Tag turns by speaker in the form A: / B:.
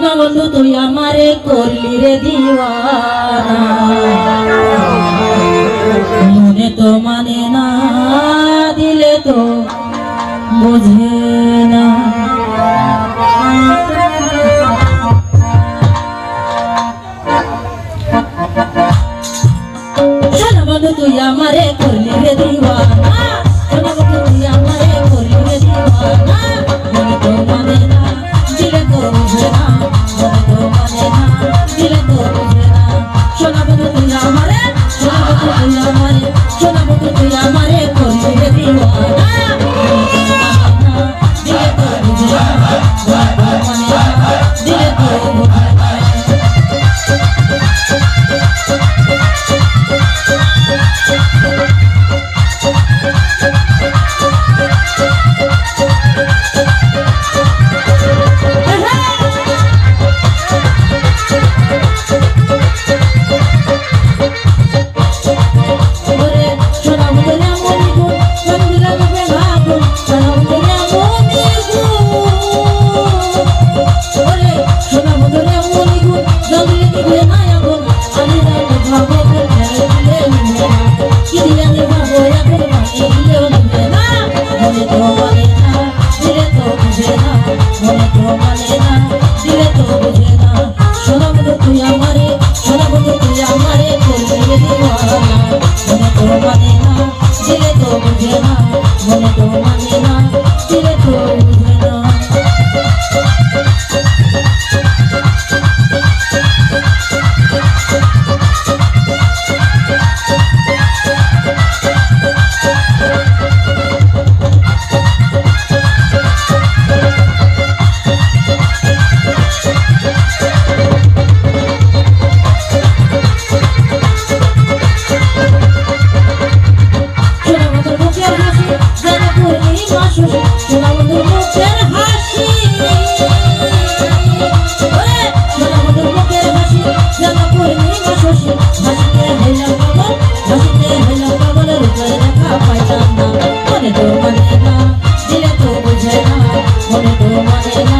A: সোনা বন্ধু তুই আমারে করলি রে দিওয়ানা মনে তো মানে না দিলে তো বুঝে না সোনা বন্ধু তুই আমারে করলি রে দিওয়ানা সোনা বন্ধু তুই আমারে করলি রে দিওয়ানা মনে তো মানে না দিলে তো বুঝে না মনে তো মানে না দিলে তো বুঝে না সোনা বন্ধু তুই আমারে সোনা বন্ধু তুই আমারে করলি রে দিওয়ানা দিলে তো বুঝে না মানে না দিলে তো বুঝে না মনে তো মানে না